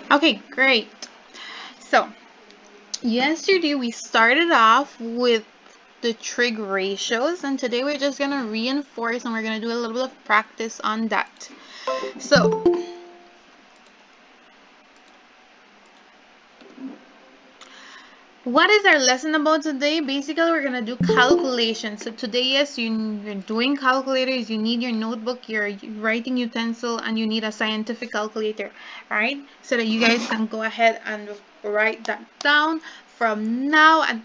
Okay, great. So, yesterday we started off with the trig ratios, and today we're just going to reinforce and we're going to do a little bit of practice on that. So, what is our lesson about today? Basically, we're going to do calculations. So today, yes, you're doing calculators. You need your notebook, your writing utensil, and you need a scientific calculator, right? So that you guys can go ahead and write that down from now and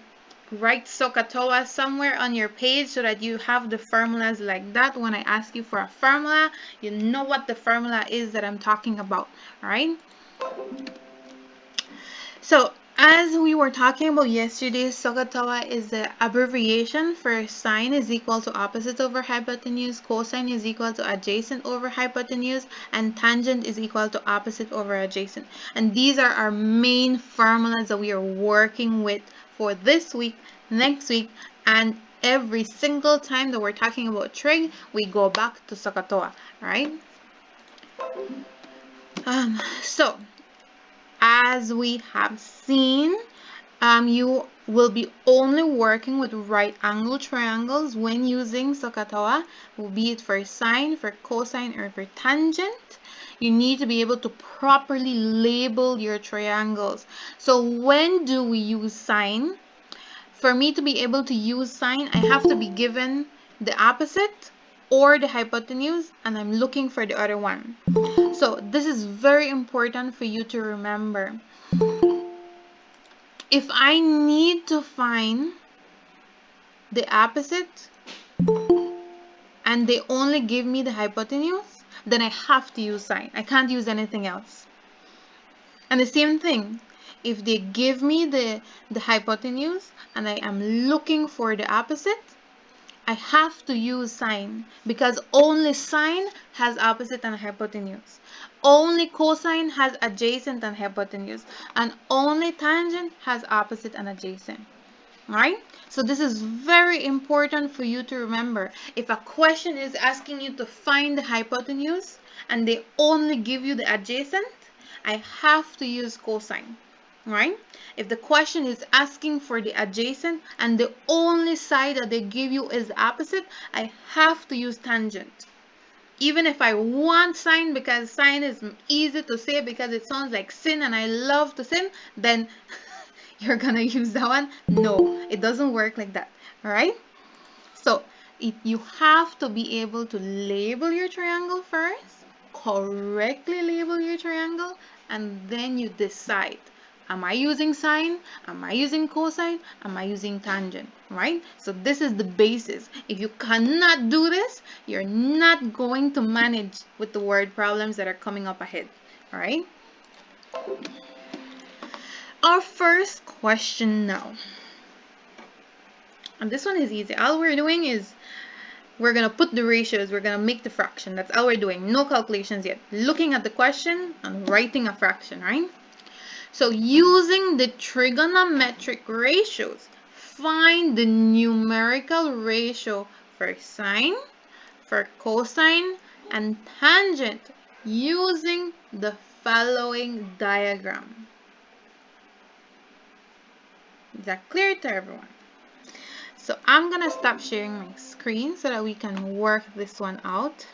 write Sohcahtoa somewhere on your page so that you have the formulas like that. When I ask you for a formula, you know what the formula is that I'm talking about, all right? So, as we were talking about yesterday, Sohcahtoa is the abbreviation for sine is equal to opposite over hypotenuse, cosine is equal to adjacent over hypotenuse, and tangent is equal to opposite over adjacent. And these are our main formulas that we are working with for this week, next week, and every single time that we're talking about trig, we go back to Sohcahtoa, right? So, as we have seen, you will be only working with right angle triangles when using Sohcahtoa, be it for sine, for cosine, or for tangent. You need to be able to properly label your triangles. So when do we use sine? For me to be able to use sine, I have to be given the opposite or the hypotenuse, and I'm looking for the other one. So this is very important for you to remember. If I need to find the opposite and they only give me the hypotenuse, then I have to use sine. I can't use anything else. And the same thing, if they give me the hypotenuse and I am looking for the opposite, I have to use sine because only sine has opposite and hypotenuse. Only cosine has adjacent and hypotenuse, and only tangent has opposite and adjacent. Right? So this is very important for you to remember. If a question is asking you to find the hypotenuse and they only give you the adjacent, I have to use cosine. Right? If the question is asking for the adjacent and the only side that they give you is the opposite, I have to use tangent. Even if I want sine because sine is easy to say because it sounds like sin and I love to sin, then you're gonna use that one. No, it doesn't work like that. All right? So you have to be able to label your triangle first, correctly label your triangle, and then you decide, am I using sine? Am I using cosine? Am I using tangent? Right? So this is the basis. If you cannot do this, you're not going to manage with the word problems that are coming up ahead. All right? Our first question now. And this one is easy. All we're doing is we're going to put the ratios. We're going to make the fraction. That's all we're doing. No calculations yet. Looking at the question and writing a fraction, right? So using the trigonometric ratios, find the numerical ratio for sine, for cosine, and tangent using the following diagram. Is that clear to everyone? So I'm gonna stop sharing my screen so that we can work this one out.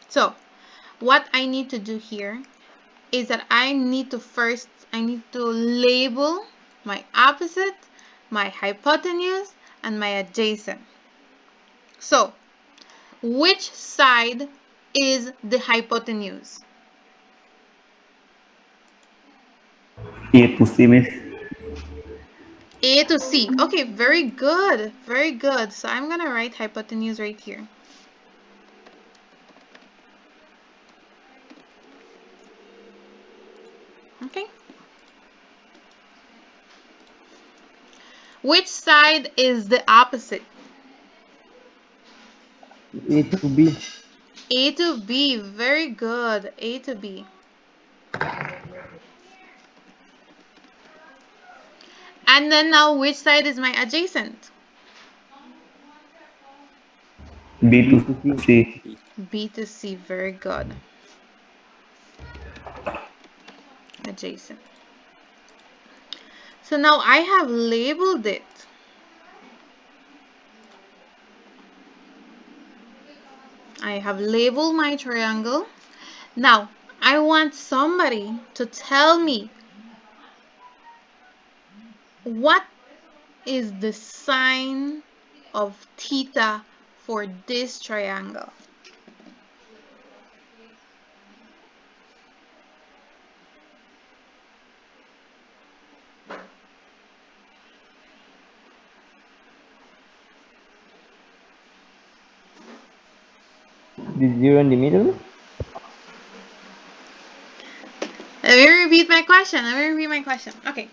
So what I need to do here is that I need to label my opposite, my hypotenuse, and my adjacent. So which side is the hypotenuse? A to C, miss. A to C. Okay, very good. Very good. So I'm gonna write hypotenuse right here. Okay. Which side is the opposite? A to B. A to B. Very good. A to B. And then now which side is my adjacent? B to C. B to C, very good. Adjacent. So now I have labeled it. I have labeled my triangle. Now, I want somebody to tell me what is the sine of theta for this triangle. The zero in the middle? Let me repeat my question. Okay,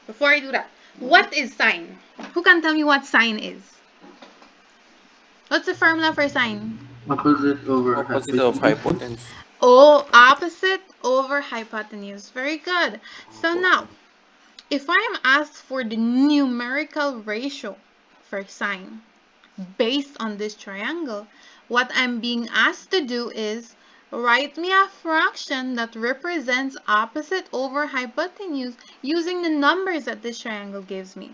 before I do that, what is sine? Who can tell me what sine is? What's the formula for sine? Opposite over Opposite of hypotenuse. hypotenuse. Oh, opposite over hypotenuse. Very good. So now, if I am asked for the numerical ratio for sine based on this triangle, what I'm being asked to do is write me a fraction that represents opposite over hypotenuse using the numbers that this triangle gives me.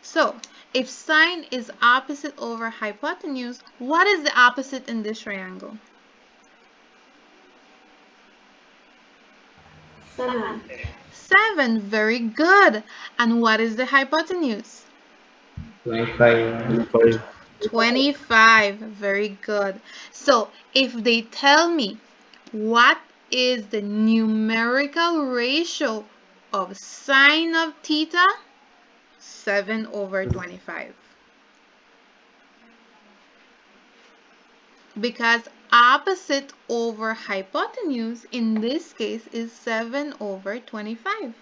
So, if sine is opposite over hypotenuse, what is the opposite in this triangle? 7. 7. Very good. And what is the hypotenuse? 25. 25. Very good. So if they tell me what is the numerical ratio of sine of theta, 7 over 25. Because opposite over hypotenuse in this case is 7 over 25.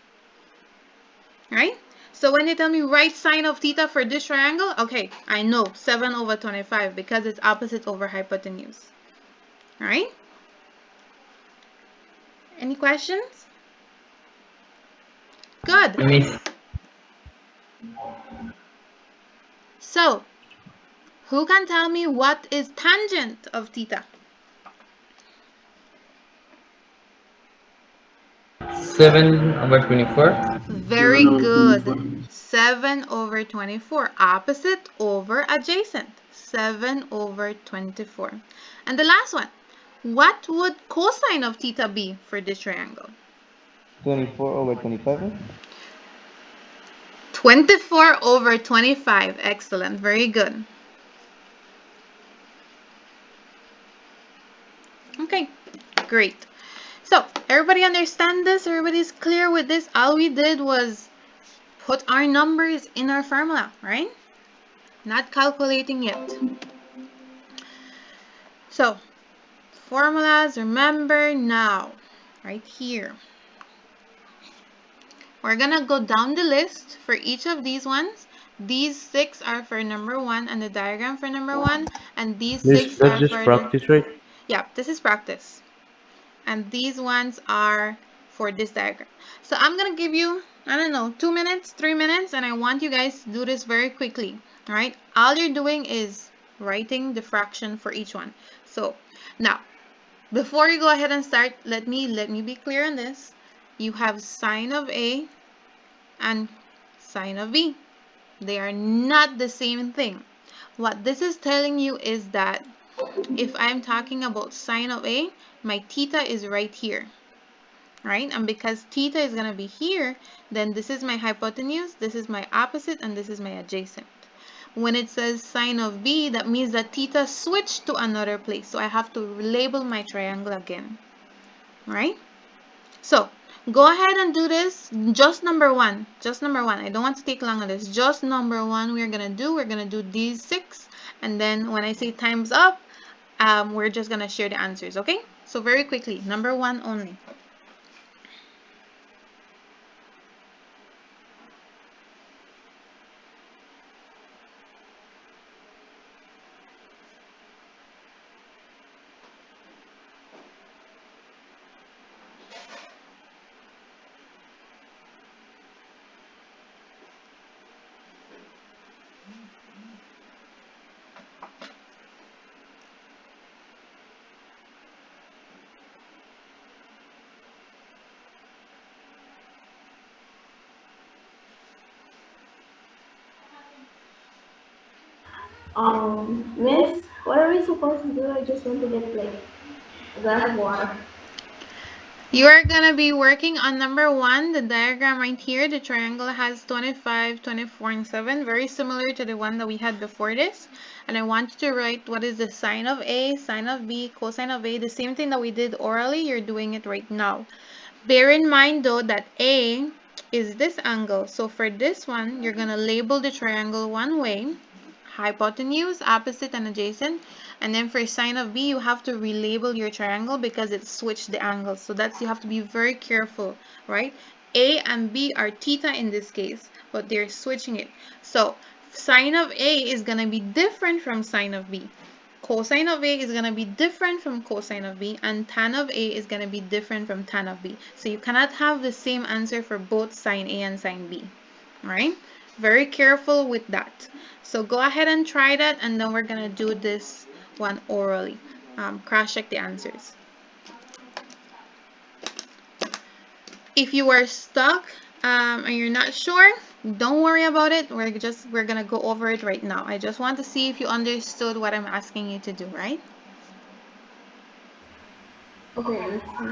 Right? So when they tell me write sine of theta for this triangle, okay, I know 7 over 25 because it's opposite over hypotenuse. Right? Any questions? Good. Miss. So, who can tell me what is tangent of theta? 7/24. Very 7 over good. 24. 7 over 24. Opposite over adjacent. 7 over 24. And the last one. What would cosine of theta be for this triangle? 24/25. 24 over 25. Excellent. Very good. Okay, great. So, everybody understand this? Everybody's clear with this? All we did was put our numbers in our formula, right? Not calculating yet. So, formulas, remember now, right here. We're gonna go down the list for each of these ones. These 6 are for number 1 and the diagram for number 1, and these 6 That's are just for the... practice, right? Yeah, this is practice. And these ones are for this diagram. So I'm gonna give you, I don't know, 2 minutes, 3 minutes, and I want you guys to do this very quickly. All right, all you're doing is writing the fraction for each one. So now, before you go ahead and start, let me be clear on this. You have sine of A and sine of B. They are not the same thing. What this is telling you is that if I'm talking about sine of A, my theta is right here, right? And because theta is going to be here, then this is my hypotenuse, this is my opposite, and this is my adjacent. When it says sine of B, that means that theta switched to another place. So I have to label my triangle again, right? So go ahead and do this. Just number one. I don't want to take long on this. Just number one we're going to do these 6. And then when I say time's up, we're just going to share the answers, okay? So very quickly, number 1 only. Miss, what are we supposed to do? I just want to get like a glass of water. You are going to be working on number 1, the diagram right here. The triangle has 25, 24, and 7, very similar to the one that we had before this. And I want you to write what is the sine of A, sine of B, cosine of A, the same thing that we did orally, you're doing it right now. Bear in mind though that A is this angle. So for this one, you're going to label the triangle one way, hypotenuse, opposite, and adjacent. And then for sine of B, you have to relabel your triangle because it switched the angles. So you have to be very careful, right? A and B are theta in this case, but they're switching it. So sine of A is going to be different from sine of B. Cosine of A is going to be different from cosine of B, and tan of A is going to be different from tan of B. So you cannot have the same answer for both sine A and sine B, right? Very careful with that. So go ahead and try that, and then we're going to do this one orally. Cross-check the answers. If you are stuck and you're not sure, don't worry about it. We're going to go over it right now. I just want to see if you understood what I'm asking you to do, right? Okay, let's see.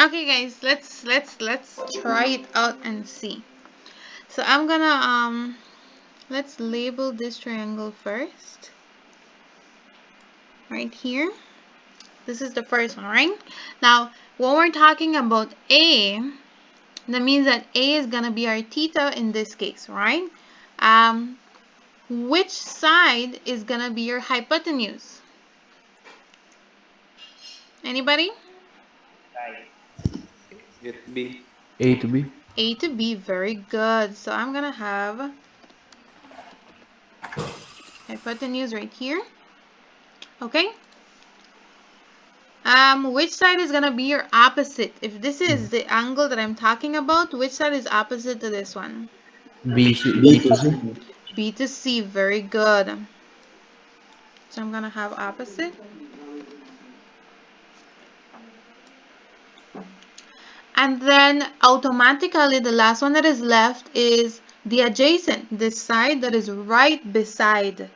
Okay, guys, let's try it out and see. So I'm gonna let's label this triangle first, right here. This is the first one, right? Now, when we're talking about A, that means that A is gonna be our theta in this case, right? Which side is gonna be your hypotenuse? Anybody? Get B. A to B. A to B, very good. So I'm gonna have hypotenuse right here. Okay. Which side is gonna be your opposite? If this is the angle that I'm talking about, which side is opposite to this one? B to C. B to C, very good. So I'm gonna have opposite. And then automatically the last one that is left is the adjacent, this side that is right beside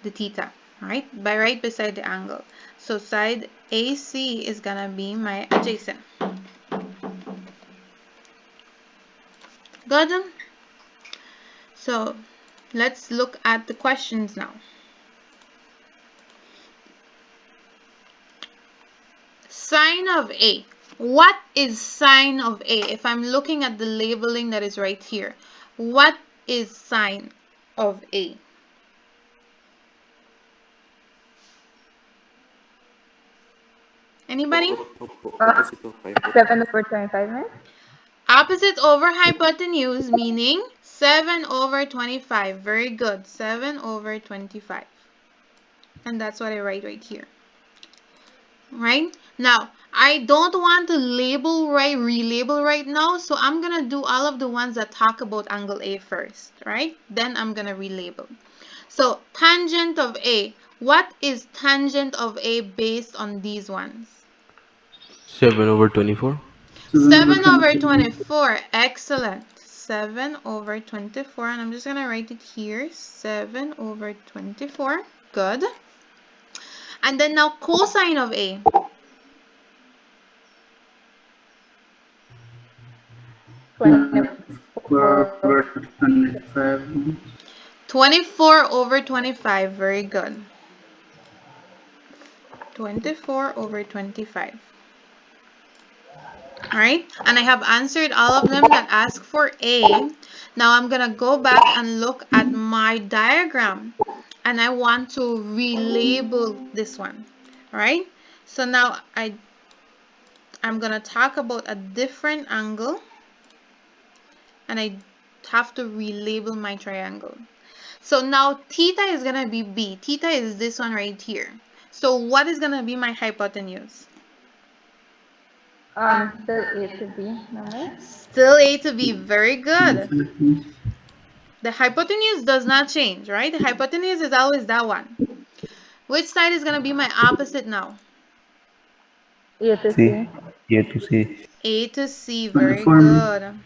the theta, right? By right beside the angle. So side AC is gonna be my adjacent. Good? So let's look at the questions now. Sine of A. What is sine of A? If I'm looking at the labeling that is right here, what is sine of A? Anybody? Opposite of 7/25, Miss? Opposite over hypotenuse, meaning 7 over 25. Very good. 7 over 25. And that's what I write right here. Right? Now, I don't want to relabel right now, so I'm going to do all of the ones that talk about angle A first, right? Then I'm going to relabel. So, tangent of A. What is tangent of A based on these ones? 7/24. 7 over 24. Excellent. 7 over 24. And I'm just going to write it here. 7 over 24. Good. And then now cosine of A. 24. 24 over 25. Very good. 24 over 25. Alright, and I have answered all of them that ask for A. Now I'm gonna go back and look at my diagram, and I want to relabel this one. Alright, so now I'm gonna talk about a different angle, and I have to relabel my triangle. So now theta is gonna be B. Theta is this one right here. So what is gonna be my hypotenuse? Still A to B, no? Still A to B. Very good. 25, miss. The hypotenuse does not change, right? The hypotenuse is always that one. Which side is gonna be my opposite now? A to C. C. A to C. A to C. Very 24, miss. good.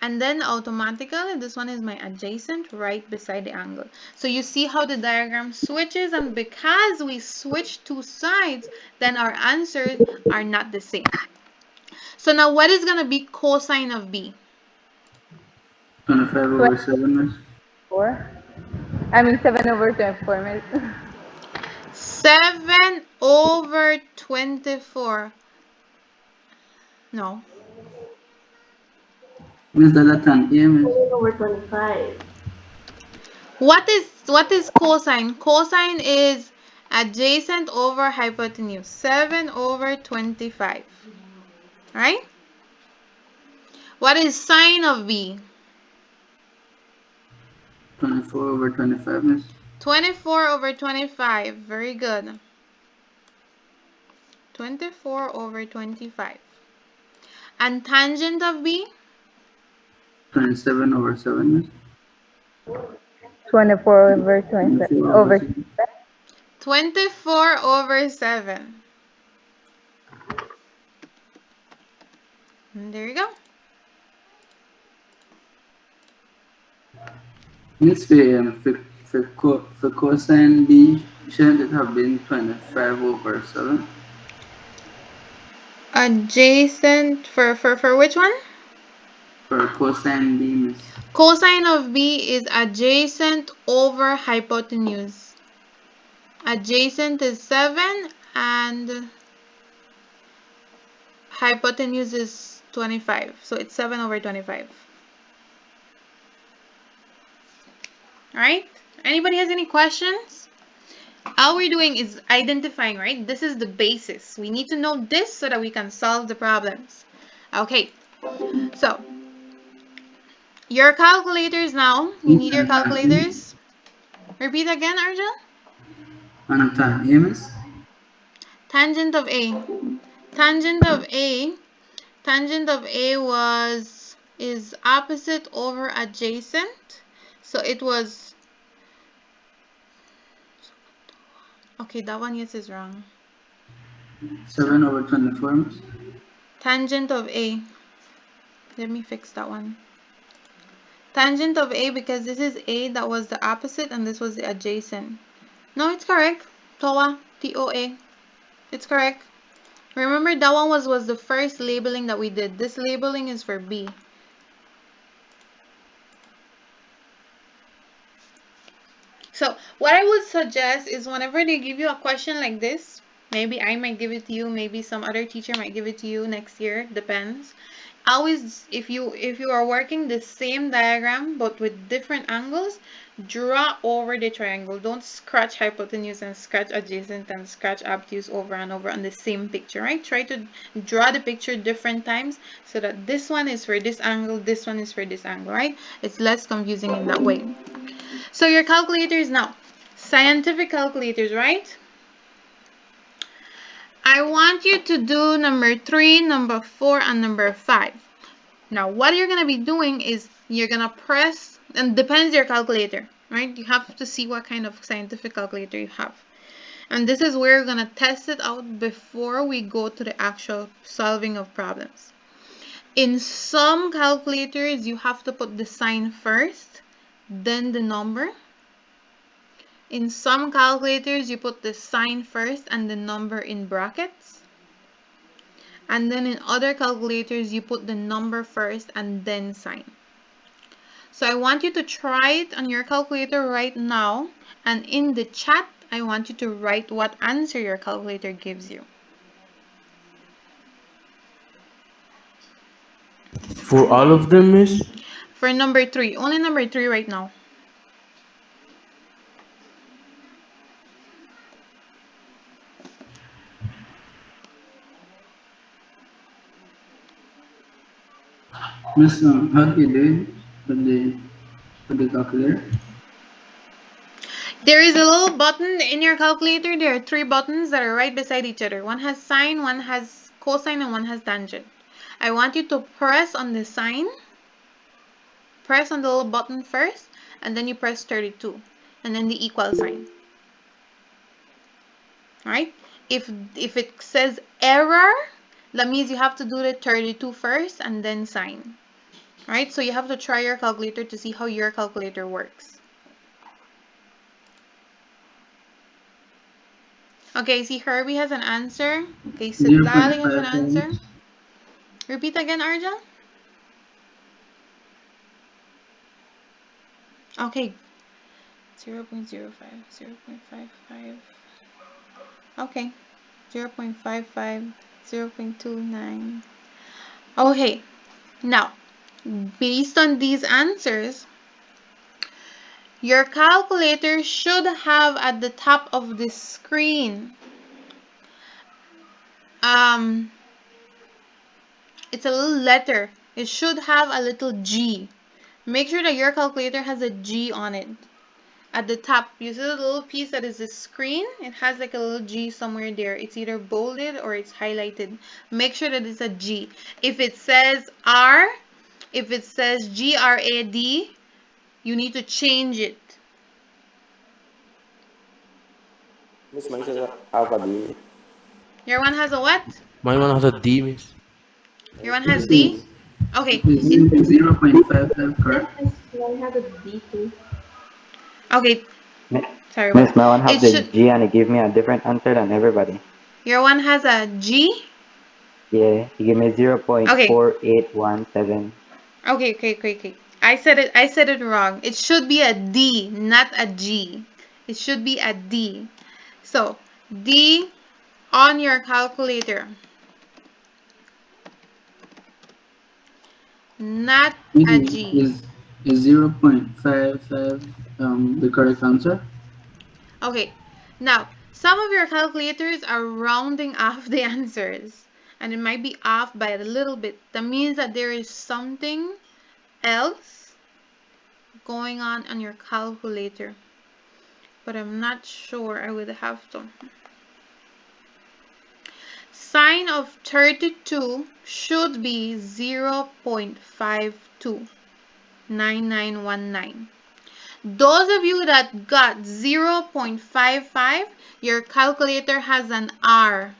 And then automatically this one is my adjacent right beside the angle. So you see how the diagram switches, and because we switch two sides, then our answers are not the same. So now what is going to be cosine of B? 25 over 7, miss. 4. I mean 7 over 24, miss. 7 over 24. No. Miss, that's an A, miss. 7 over 25. What is cosine? Cosine is adjacent over hypotenuse. 7 over 25. Right? What is sine of B? 24 over 25, miss. 24 over 25. Very good. 24 over 25. And tangent of B? 27 over 7, miss. 24 over 27. 24 over Over 7. 24 over 7. And there you go. Miss, for cosine B, shouldn't it have been 25 over 7? Adjacent for which one? For cosine B, miss. Cosine of B is adjacent over hypotenuse. Adjacent is 7 and hypotenuse is 25. So it's 7 over 25. Alright? Anybody has any questions? All we're doing is identifying, right? This is the basis. We need to know this so that we can solve the problems. Okay. So, your calculators now. You need your calculators. Repeat again, Arjun. And tan A, miss. Tangent of A. Tangent of A. Tangent of A is opposite over adjacent. So it was, okay, that one yes is wrong. 7 over 24, miss. Tangent of A. Let me fix that one. Tangent of A, because this is A, that was the opposite, and this was the adjacent. No, it's correct. Toa, T-O-A. It's correct. Remember, that one was the first labeling that we did. This labeling is for B. So what I would suggest is whenever they give you a question like this, maybe I might give it to you, maybe some other teacher might give it to you next year, depends. Always, if you are working the same diagram but with different angles, draw over the triangle. Don't scratch hypotenuse and scratch adjacent and scratch obtuse over and over on the same picture, right? Try to draw the picture different times so that this one is for this angle, this one is for this angle, right? It's less confusing in that way. So your calculators now, scientific calculators, right? I want you to do number 3, number 4, and number 5. Now, what you're going to be doing is you're going to press, and depends your calculator, right? You have to see what kind of scientific calculator you have. And this is where we're going to test it out before we go to the actual solving of problems. In some calculators, you have to put the sign first, then the number. In some calculators, you put the sign first and the number in brackets. And then in other calculators, you put the number first and then sign. So I want you to try it on your calculator right now. And in the chat, I want you to write what answer your calculator gives you. For all of them, Miss? For number 3, only number 3 right now. Miss, how do you do it with the calculator? There is a little button in your calculator. There are 3 buttons that are right beside each other. One has sine, one has cosine, and one has tangent. I want you to press on the sine. Press on the little button first, and then you press 32, and then the equal sign. Right? If it says error, that means you have to do the 32 first and then sine. Right? So you have to try your calculator to see how your calculator works. Okay, see Herbie has an answer. Okay, Sidlali has an 0.55 answer. times. Repeat again, Arja. Okay. 0.05, 0.55. Okay. 0.55, 0.29. Okay. Now, based on these answers, your calculator should have at the top of the screen, it's a little letter. It should have a little G. Make sure that your calculator has a G on it. At the top, you see the little piece that is the screen? It has like a little G somewhere there. It's either bolded or it's highlighted. Make sure that it's a G. If it says R, if it says GRAD, you need to change it. Miss, mine says have a D. Your one has a what? Mine one has a D, Miss. Your one has Miss, D? Okay. is It, 0.55 correct? Mine has a D too. okay. Mi- Sorry, what? Miss, my one It have the should. G and it gave me a different answer than everybody. Your one has a G? Yeah, he gave me Okay. 0.4817. Okay. I said it wrong. It should be a D, not a G. It should be a D. So, D on your calculator, not a Maybe G. is 0.55 the correct answer? Okay. Now, some of your calculators are rounding off the answers, and it might be off by a little bit. That means that there is something else going on your calculator, but I'm not sure. I would have to. Sine of 32 should be 0.529919. Those of you that got 0.55, your calculator has an R.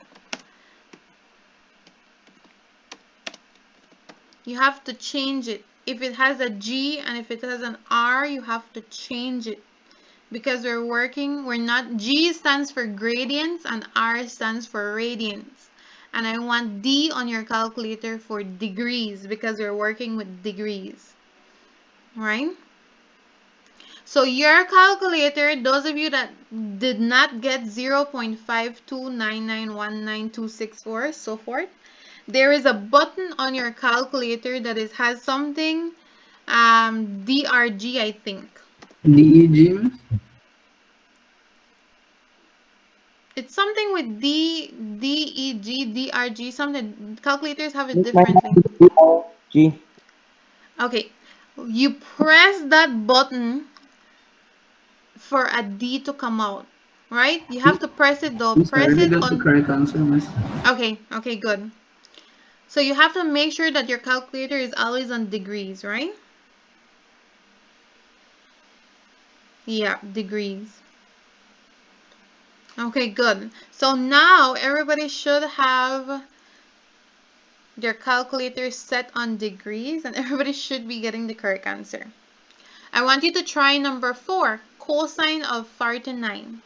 You have to change it. If it has a G and if it has an R, you have to change it. Because we're not, G stands for gradients and R stands for radians. And I want D on your calculator for degrees because we're working with degrees. Right? So your calculator, those of you that did not get 0.529919264, so forth, there is a button on your calculator that has something, DRG, I think. DEG, Miss? It's something with DEG, DRG, something. Calculators have it Miss, mine differently. have the G. Okay, you press that button for a D to come out, right? You have to press it though. Miss, I Press already it got the on. correct answer, Miss. Okay, good. So you have to make sure that your calculator is always on degrees, right? Yeah, degrees. Okay, good. So now everybody should have their calculator set on degrees and everybody should be getting the correct answer. I want you to try number 4, cosine of 39.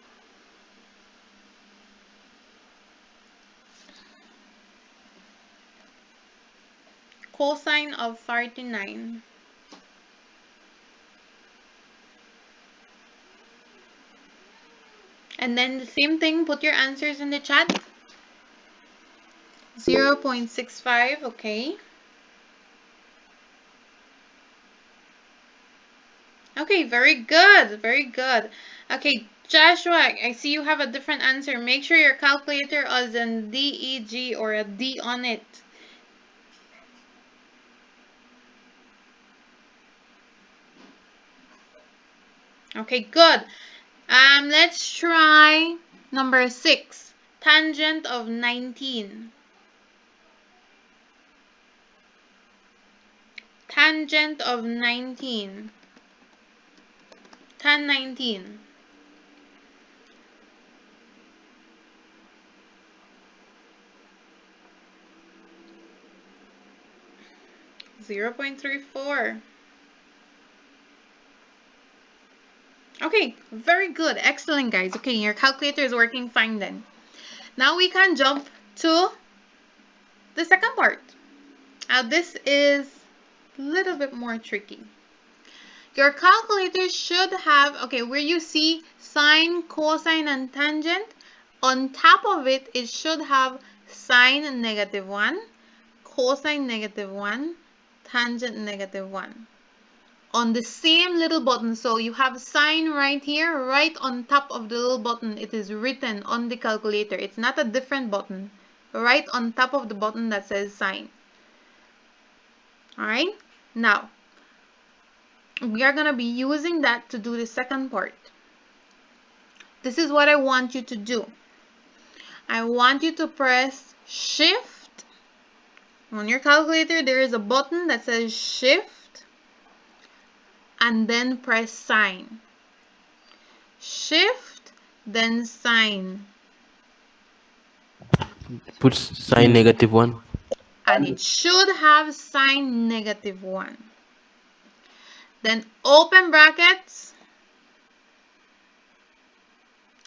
Cosine of 39. And then the same thing, put your answers in the chat. 0.65, okay. Okay, very good, very good. Okay, Joshua, I see you have a different answer. Make sure your calculator is in DEG or a D on it. Okay, good. Let's try number 6. Tangent of 19. Tangent of 19. Tan 19. 0.34. Okay, very good. Excellent, guys. Okay, your calculator is working fine then. Now we can jump to the second part. Now this is a little bit more tricky. Your calculator should have, okay, where you see sine, cosine, and tangent, on top of it, it should have sine -1, cosine -1, tangent -1. On the same little button, so you have sine right here, right on top of the little button, it is written on the calculator. It's not a different button, right on top of the button that says sine. Alright, now we are going to be using that to do the second part. This is what I want you to do. I want you to press shift. On your calculator, there is a button that says shift and then press sine. Shift, then sine. Put sine -1. And it should have sine -1. Then open brackets.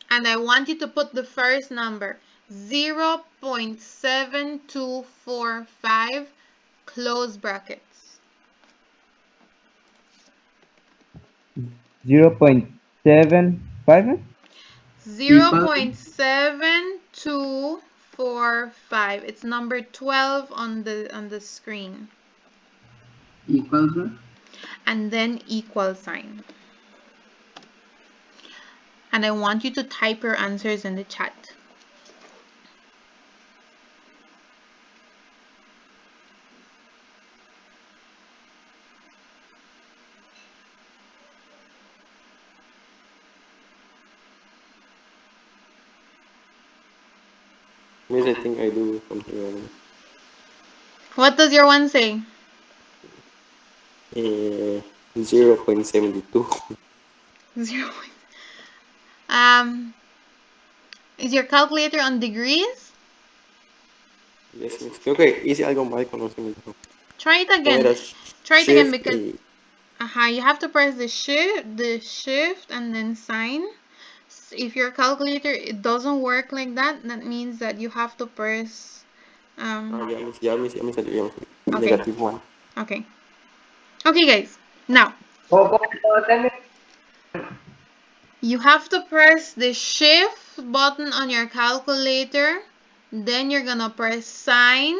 And I want you to put the first number, 0.7245, close brackets. 0.75? 0.7245. It's number 12 on the screen. Equals what? And then equal sign. And I want you to type your answers in the chat. Miss, I think I do something wrong. What does your one say? 0.72. 0. Um, is your calculator on degrees? Yes, miss. Okay, isi algo mal ko nung sinito. Try it again. Try it again because you have to press the shift and then sign. If your calculator it doesn't work like that, that means that you have to press Yeah, miss, okay. -1. Okay. Okay, guys. Now you have to press the shift button on your calculator. Then you're gonna press sign,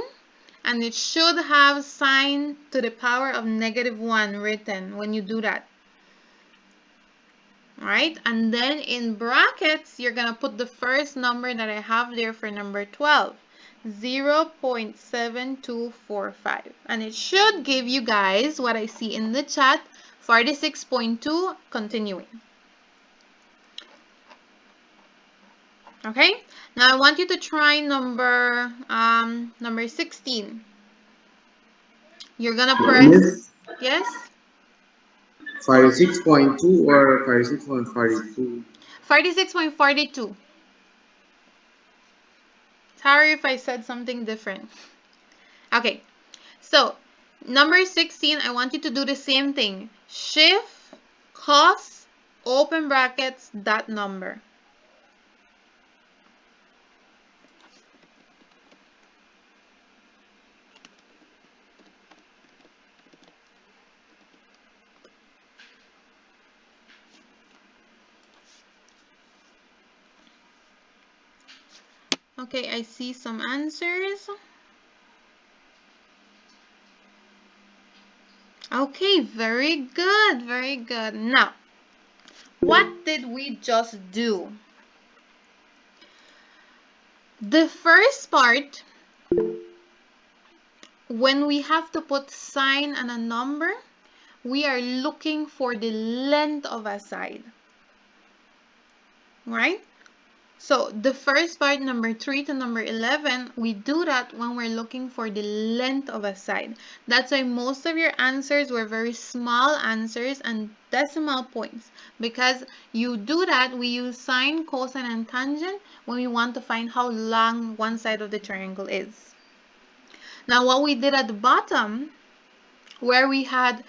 and it should have sine to the power of -1 written when you do that. Alright, and then in brackets, you're gonna put the first number that I have there for number 12, 0.7245. And it should give you guys what I see in the chat, 46.2, continuing. Okay, now I want you to try number 16. You're gonna press, yes? 46.2 or 46.42? 46.42. Sorry if I said something different. Okay, so number 16, I want you to do the same thing. Shift, cos, open brackets, that number. Okay, I see some answers. Okay, very good, very good. Now, what did we just do? The first part, when we have to put sign and a number, we are looking for the length of a side, right? So the first part, number 3 to number 11, we do that when we're looking for the length of a side. That's why most of your answers were very small answers and decimal points, because you do that, we use sine, cosine, and tangent when we want to find how long one side of the triangle is. Now what we did at the bottom, where we had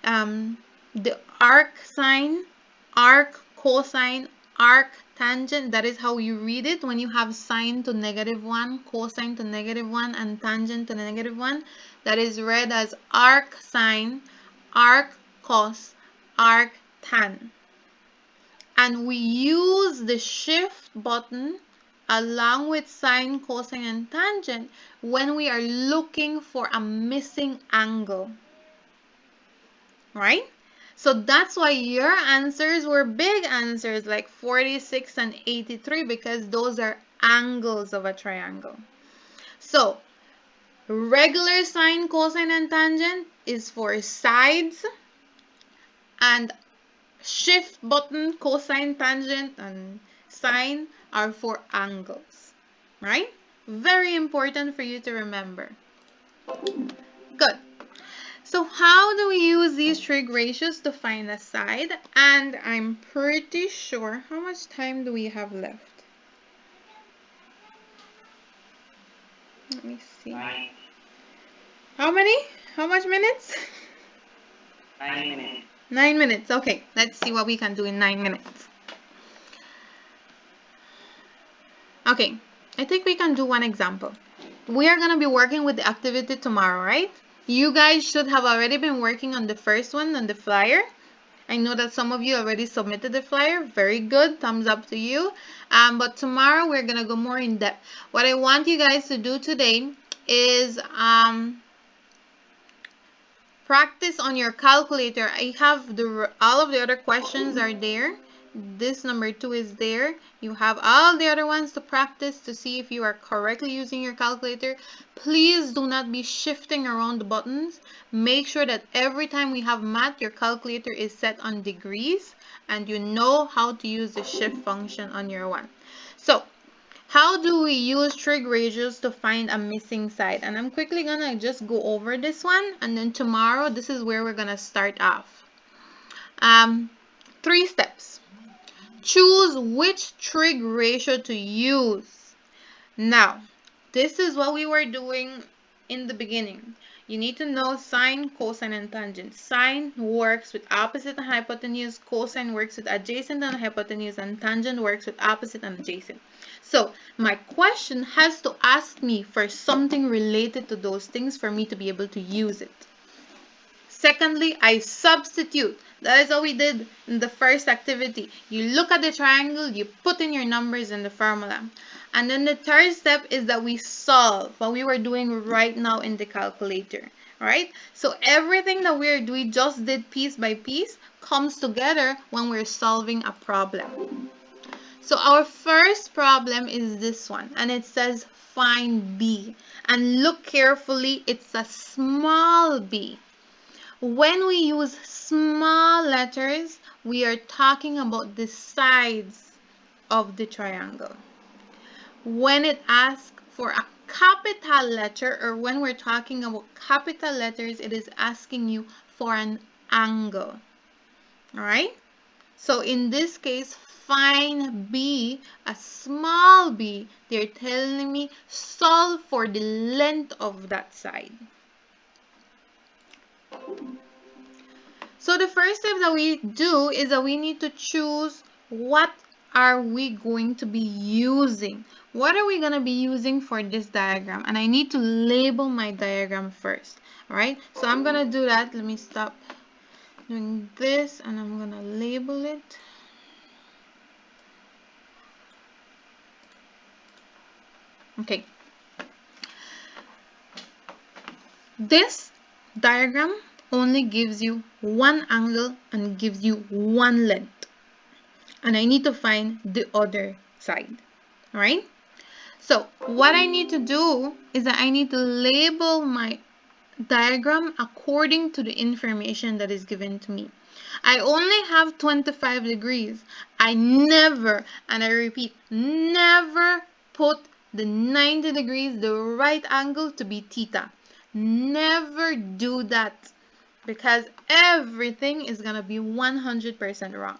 the arc sine, arc cosine, arc tangent, that is how you read it when you have sine to -1, cosine to -1, and tangent to -1. That is read as arc sine, arc cos, arc tan. And we use the shift button along with sine, cosine, and tangent when we are looking for a missing angle, right? So that's why your answers were big answers like 46 and 83, because those are angles of a triangle. So regular sine, cosine, and tangent is for sides, and shift button, cosine, tangent, and sine are for angles, right? Very important for you to remember. Good. So how do we use these trig ratios to find a side? And I'm pretty sure, how much time do we have left? Let me see. How many? How much minutes? 9 minutes. 9 minutes. Okay, let's see what we can do in 9 minutes. Okay, I think we can do one example. We are going to be working with the activity tomorrow, right? You guys should have already been working on the first one, on the flyer. I know that some of you already submitted the flyer. Very good. Thumbs up to you. But tomorrow we're going to go more in depth. What I want you guys to do today is practice on your calculator. I have all of the other questions are there. This number 2 is there. You have all the other ones to practice to see if you are correctly using your calculator. Please do not be shifting around the buttons. Make sure that every time we have math, your calculator is set on degrees and you know how to use the shift function on your one. So how do we use trig ratios to find a missing side? And I'm quickly gonna just go over this one, and then tomorrow this is where we're gonna start off. 3 steps. Choose which trig ratio to use. Now, this is what we were doing in the beginning. You need to know sine, cosine, and tangent. Sine works with opposite and hypotenuse, cosine works with adjacent and hypotenuse, and tangent works with opposite and adjacent. So my question has to ask me for something related to those things for me to be able to use it. Secondly, I substitute. That is what we did in the first activity. You look at the triangle, you put in your numbers in the formula. And then the third step is that we solve what we were doing right now in the calculator. Right? So everything that we just did piece by piece comes together when we're solving a problem. So our first problem is this one, and it says find b. And look carefully, it's a small b. When we use small letters, we are talking about the sides of the triangle. When it asks for a capital letter, or when we're talking about capital letters, it is asking you for an angle. All right? So in this case, find b, a small b. They're telling me solve for the length of that side. So the first step that we do is that we need to choose what are we going to be using. What are we going to be using for this diagram? And I need to label my diagram first. Alright, so I'm going to do that. Let me stop doing this and I'm going to label it. Okay. This diagram only gives you one angle and gives you one length. And I need to find the other side. Alright? So what I need to do is that I need to label my diagram according to the information that is given to me. I only have 25 degrees. I never, and I repeat, never put the 90 degrees, the right angle, to be theta. Never do that, because everything is going to be 100% wrong.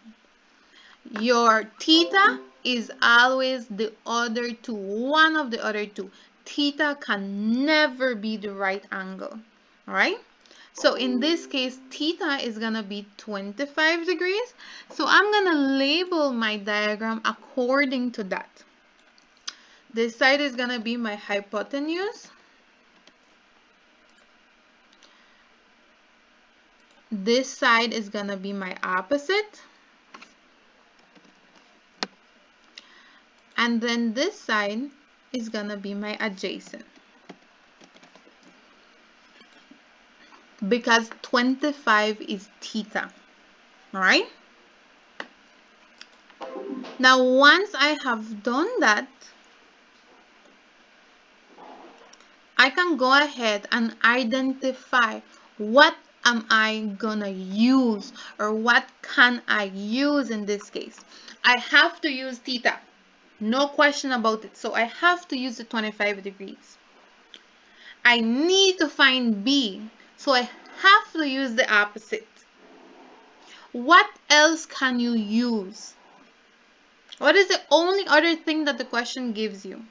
Your theta is always the other two, one of the other two. Theta can never be the right angle. All right? So in this case, theta is going to be 25 degrees. So I'm going to label my diagram according to that. This side is going to be my hypotenuse. This side is going to be my opposite. And then this side is going to be my adjacent. Because 25 is theta. Alright? Now once I have done that, I can go ahead and identify what am I gonna use, or what can I use in this case. I have to use theta. No question about it. So I have to use the 25 degrees. I need to find B. So I have to use the opposite. What else can you use? What is the only other thing that the question gives you?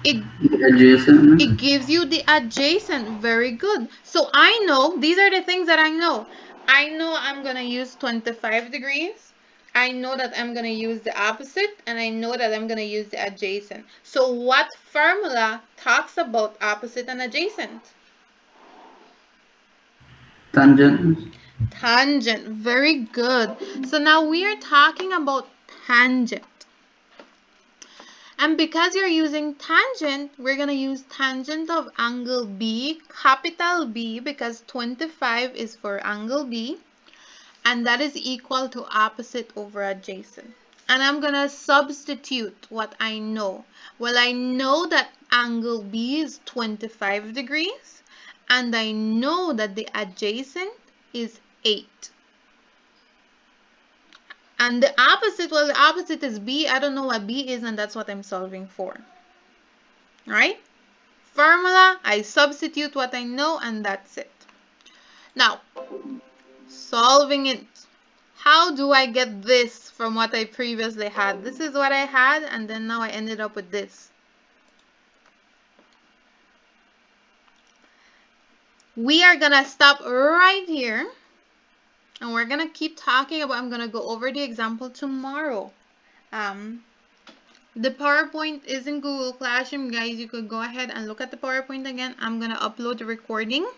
It Adjacent. gives you the adjacent. Very good. So I know, these are the things that I know. I know I'm going to use 25 degrees. I know that I'm going to use the opposite, and I know that I'm going to use the adjacent. So what formula talks about opposite and adjacent? Tangent. Tangent. Very good. So now we are talking about tangent. And because you're using tangent, we're going to use tangent of angle B, capital B, because 25 is for angle B. And that is equal to opposite over adjacent. And I'm going to substitute what I know. Well, I know that angle B is 25 degrees. And I know that the adjacent is 8. And the opposite, well, the opposite is B. I don't know what B is, and that's what I'm solving for. All right? Formula, I substitute what I know, and that's it. Now, solving it. How do I get this from what I previously had? This is what I had, and then now I ended up with this. We are going to stop right here, and we're going to keep talking about, I'm going to go over the example tomorrow. The PowerPoint is in Google Classroom, guys. You could go ahead and look at the PowerPoint again. I'm going to upload the recording.